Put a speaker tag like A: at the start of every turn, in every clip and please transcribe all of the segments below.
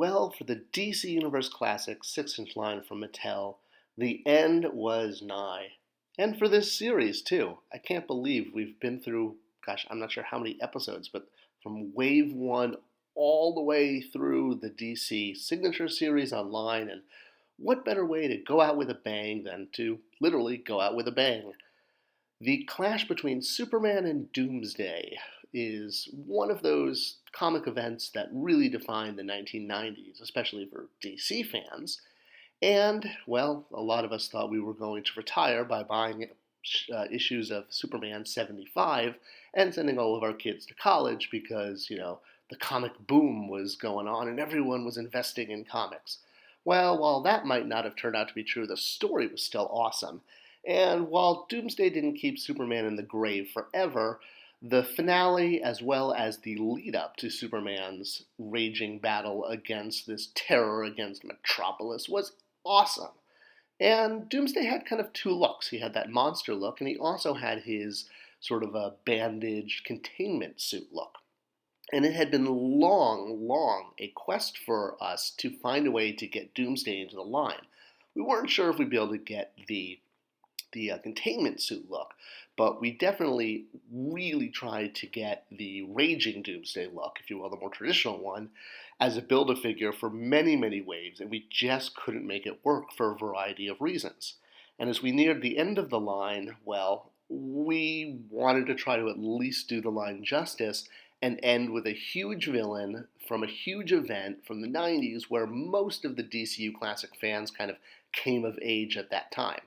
A: Well, for the DC Universe Classic 6-inch line from Mattel, the end was nigh. And for this series, too. I can't believe we've been through, gosh, I'm not sure how many episodes, but from Wave 1 all the way through the DC Signature Series online. And what better way to go out with a bang than to literally go out with a bang? The clash between Superman and Doomsday is one of those comic events that really defined the 1990s, especially for DC fans. And, well, a lot of us thought we were going to retire by buying issues of Superman 75 and sending all of our kids to college because, the comic boom was going on and everyone was investing in comics. Well, while that might not have turned out to be true, the story was still awesome. And while Doomsday didn't keep Superman in the grave forever, the finale, as well as the lead up to Superman's raging battle against this terror against Metropolis, was awesome. And Doomsday had kind of two looks. He had that monster look, and he also had his sort of a bandaged containment suit look. And it had been long a quest for us to find a way to get Doomsday into the line. We weren't sure if we'd be able to get the containment suit look, but we definitely really tried to get the raging Doomsday look, if you will, the more traditional one, as a Build-A-Figure for many waves, and we just couldn't make it work for a variety of reasons. And as we neared the end of the line, well, we wanted to try to at least do the line justice and end with a huge villain from a huge event from the 90s where most of the DCU Classic fans kind of came of age at that time.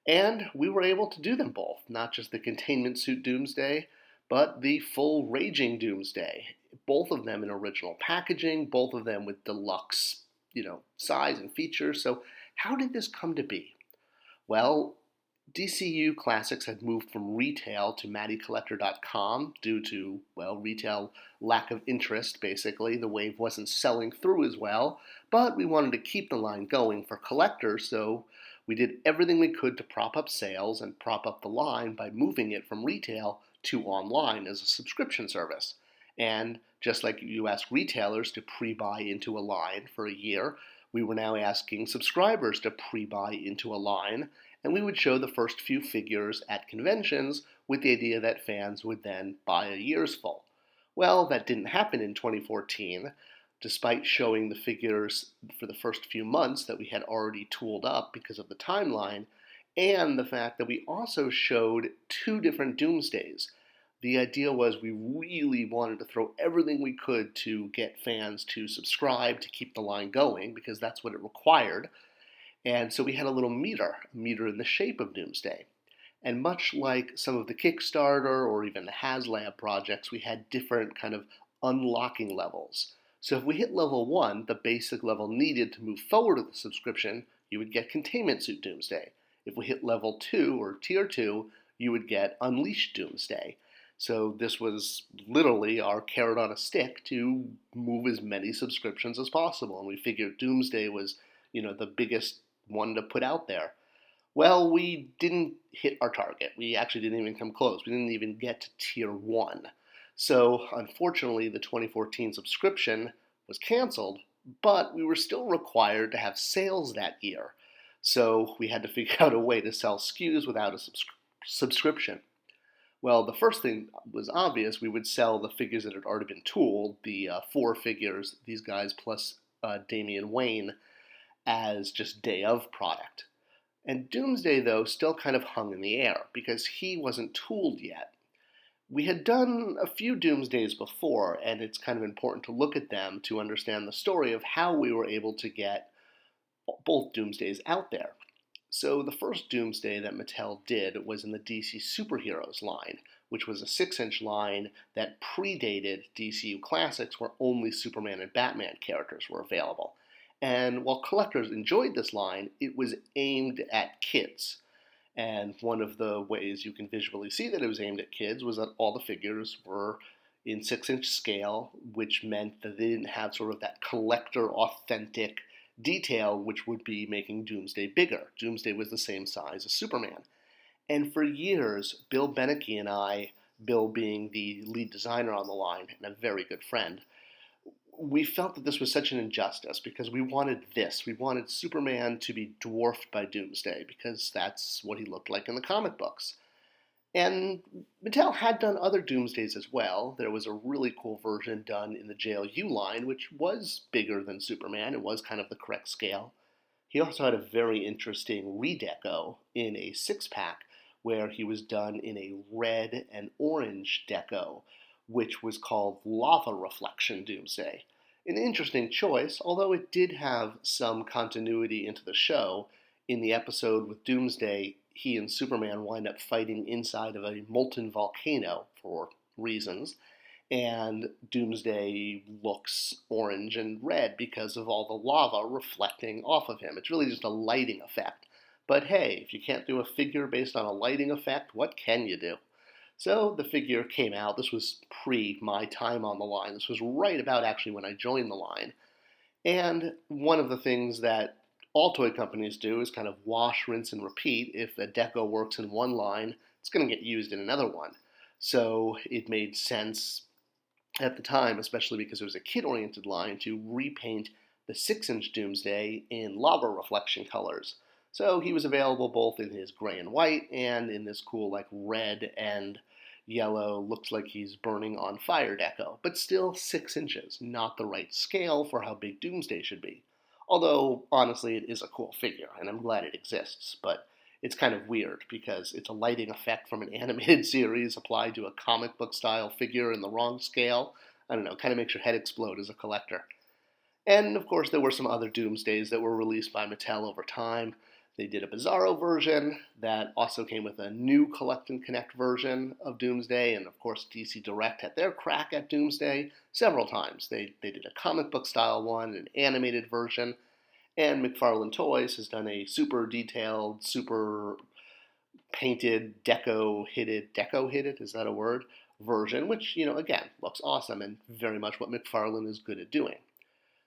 A: And we were able to do them both, not just the containment suit Doomsday, but the full raging Doomsday. Both of them in original packaging, both of them with deluxe, size and features. So how did this come to be? Well, DCU Classics had moved from retail to MattyCollector.com due to, retail lack of interest, basically. The wave wasn't selling through as well, but we wanted to keep the line going for collectors, so we did everything we could to prop up sales and prop up the line by moving it from retail to online as a subscription service. And just like you ask retailers to pre-buy into a line for a year, we were now asking subscribers to pre-buy into a line, and we would show the first few figures at conventions with the idea that fans would then buy a year's full. Well, that didn't happen in 2014. Despite showing the figures for the first few months that we had already tooled up because of the timeline, and the fact that we also showed two different Doomsdays. The idea was we really wanted to throw everything we could to get fans to subscribe to keep the line going, because that's what it required. And so we had a little meter in the shape of Doomsday. And much like some of the Kickstarter or even the HasLab projects, we had different kind of unlocking levels. So if we hit level 1, the basic level needed to move forward with the subscription, you would get Containment Suit Doomsday. If we hit level 2 or tier 2, you would get Unleashed Doomsday. So this was literally our carrot on a stick to move as many subscriptions as possible. And we figured Doomsday was, the biggest one to put out there. Well, we didn't hit our target. We actually didn't even come close. We didn't even get to tier 1. So, unfortunately, the 2014 subscription was canceled, but we were still required to have sales that year. So, we had to figure out a way to sell SKUs without a subscription. Well, the first thing was obvious. We would sell the figures that had already been tooled, the 4 figures, these guys plus Damian Wayne, as just day of product. And Doomsday, though, still kind of hung in the air because he wasn't tooled yet. We had done a few Doomsdays before, and it's kind of important to look at them to understand the story of how we were able to get both Doomsdays out there. So the first Doomsday that Mattel did was in the DC Superheroes line, which was a 6-inch line that predated DCU Classics, where only Superman and Batman characters were available. And while collectors enjoyed this line, it was aimed at kids. And one of the ways you can visually see that it was aimed at kids was that all the figures were in 6-inch scale, which meant that they didn't have sort of that collector-authentic detail, which would be making Doomsday bigger. Doomsday was the same size as Superman. And for years, Bill Benecke and I, Bill being the lead designer on the line and a very good friend, we felt that this was such an injustice because we wanted this. We wanted Superman to be dwarfed by Doomsday because that's what he looked like in the comic books. And Mattel had done other Doomsdays as well. There was a really cool version done in the JLU line, which was bigger than Superman. It was kind of the correct scale. He also had a very interesting redeco in a six-pack where he was done in a red and orange deco, which was called Lava Reflection Doomsday. An interesting choice, although it did have some continuity into the show. In the episode with Doomsday, he and Superman wind up fighting inside of a molten volcano for reasons, and Doomsday looks orange and red because of all the lava reflecting off of him. It's really just a lighting effect. But hey, if you can't do a figure based on a lighting effect, what can you do? So the figure came out. This was pre my time on the line. This was right about actually when I joined the line. And one of the things that all toy companies do is kind of wash, rinse, and repeat. If a deco works in one line, it's going to get used in another one. So it made sense at the time, especially because it was a kid-oriented line, to repaint the 6-inch Doomsday in lava reflection colors. So he was available both in his gray and white and in this cool like red and yellow, looks like he's burning on fire deco, but still 6 inches, not the right scale for how big Doomsday should be. Although, honestly, it is a cool figure, and I'm glad it exists, but it's kind of weird because it's a lighting effect from an animated series applied to a comic book style figure in the wrong scale. I don't know, kind of makes your head explode as a collector. And of course, there were some other Doomsdays that were released by Mattel over time. They did a Bizarro version that also came with a new Collect and Connect version of Doomsday, and of course DC Direct had their crack at Doomsday several times. They did a comic book style one, an animated version, and McFarlane Toys has done a super detailed, super painted, deco-hitted, is that a word? Version, which, again, looks awesome and very much what McFarlane is good at doing.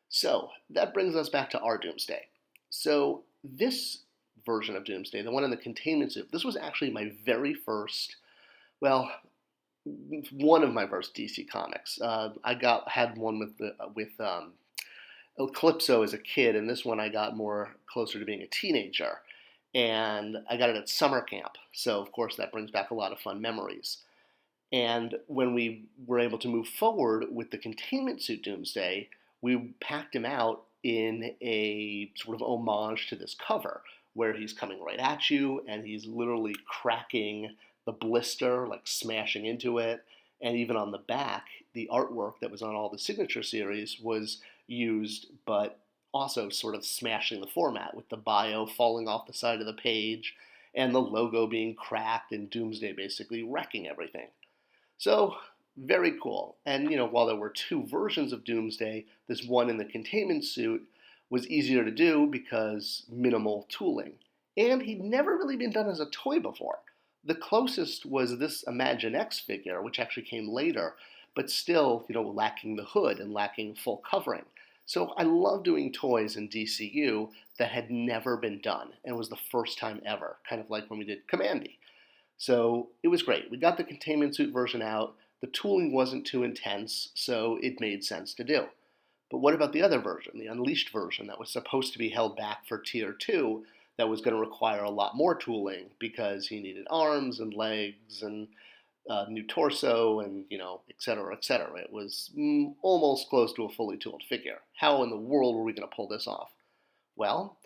A: So, that brings us back to our Doomsday. So, this version of Doomsday, the one in the containment suit, this was actually my very first, well, one of my first DC comics. I had one with Calypso as a kid, and this one I got more closer to being a teenager. And I got it at summer camp, so of course that brings back a lot of fun memories. And when we were able to move forward with the containment suit Doomsday, we packed him out in a sort of homage to this cover, where he's coming right at you, and he's literally cracking the blister, like smashing into it. And even on the back, the artwork that was on all the signature series was used, but also sort of smashing the format, with the bio falling off the side of the page, and the logo being cracked, and Doomsday basically wrecking everything. So, very cool. And, while there were two versions of Doomsday, this one in the containment suit was easier to do because minimal tooling. And he'd never really been done as a toy before. The closest was this Imagine X figure, which actually came later, but still, lacking the hood and lacking full covering. So I love doing toys in DCU that had never been done and was the first time ever, kind of like when we did Commandy. So it was great. We got the containment suit version out. The tooling wasn't too intense, so it made sense to do. But what about the other version, the Unleashed version that was supposed to be held back for Tier 2, that was going to require a lot more tooling because he needed arms and legs and new torso and, et cetera, et cetera. It was almost close to a fully tooled figure. How in the world were we going to pull this off? Well,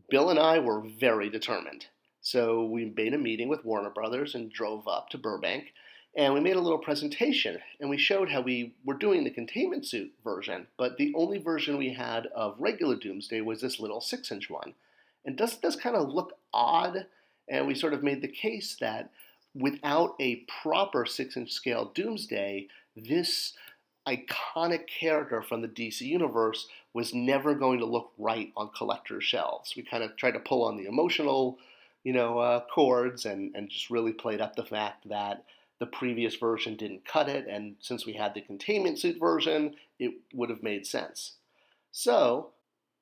A: Bill and I were very determined. So we made a meeting with Warner Brothers and drove up to Burbank, and we made a little presentation, and we showed how we were doing the containment suit version, but the only version we had of regular Doomsday was this little 6-inch one. And doesn't this kind of look odd? And we sort of made the case that without a proper 6-inch scale Doomsday, this iconic character from the DC universe was never going to look right on collector's shelves. We kind of tried to pull on the emotional, chords and just really played up the fact that the previous version didn't cut it, and since we had the containment suit version, it would have made sense. So,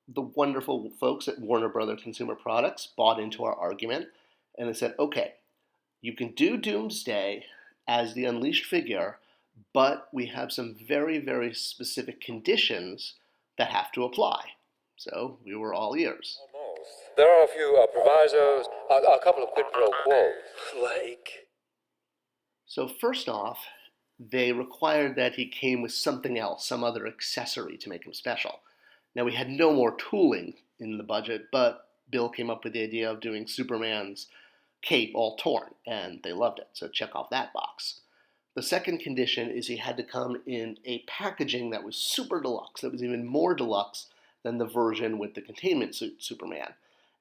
A: the wonderful folks at Warner Brothers Consumer Products bought into our argument, and they said, okay, you can do Doomsday as the Unleashed figure, but we have some very, very specific conditions that have to apply. So we were all ears.
B: There are a few provisos, a couple of quid pro quos. Like?
A: So first off, they required that he came with something else, some other accessory to make him special. Now, we had no more tooling in the budget, but Bill came up with the idea of doing Superman's cape all torn, and they loved it, so check off that box. The second condition is he had to come in a packaging that was super deluxe, that was even more deluxe than the version with the containment suit Superman.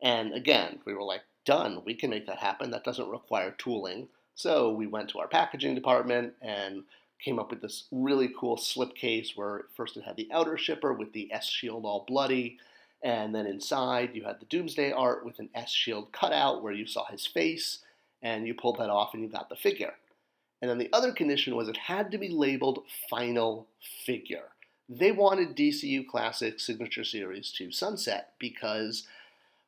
A: And again, we were like, done, we can make that happen, that doesn't require tooling. So we went to our packaging department and came up with this really cool slipcase where first it had the outer shipper with the S shield all bloody, and then inside you had the Doomsday art with an S shield cutout where you saw his face, and you pulled that off and you got the figure. And then the other condition was it had to be labeled Final Figure. They wanted DCU Classic Signature Series to sunset because,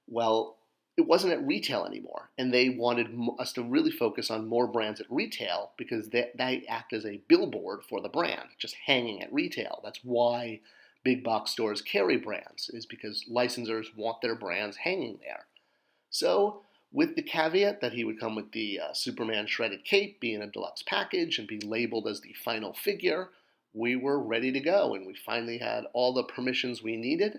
A: well, it wasn't at retail anymore, and they wanted us to really focus on more brands at retail because they act as a billboard for the brand, just hanging at retail. That's why big box stores carry brands, is because licensors want their brands hanging there. So, with the caveat that he would come with the Superman shredded cape, be in a deluxe package, and be labeled as the final figure, we were ready to go, and we finally had all the permissions we needed.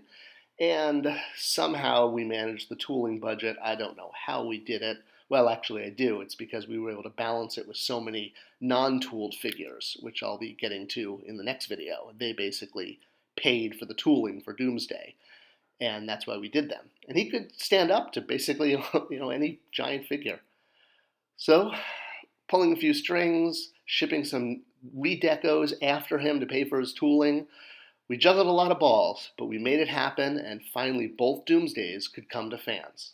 A: And somehow we managed the tooling budget. I don't know how we did it. Well, actually I do. It's because we were able to balance it with so many non-tooled figures, which I'll be getting to in the next video. They basically paid for the tooling for Doomsday, and that's why we did them. And he could stand up to basically any giant figure. So, pulling a few strings, shipping some redecos after him to pay for his tooling, we juggled a lot of balls, but we made it happen, and finally both Doomsdays could come to fans.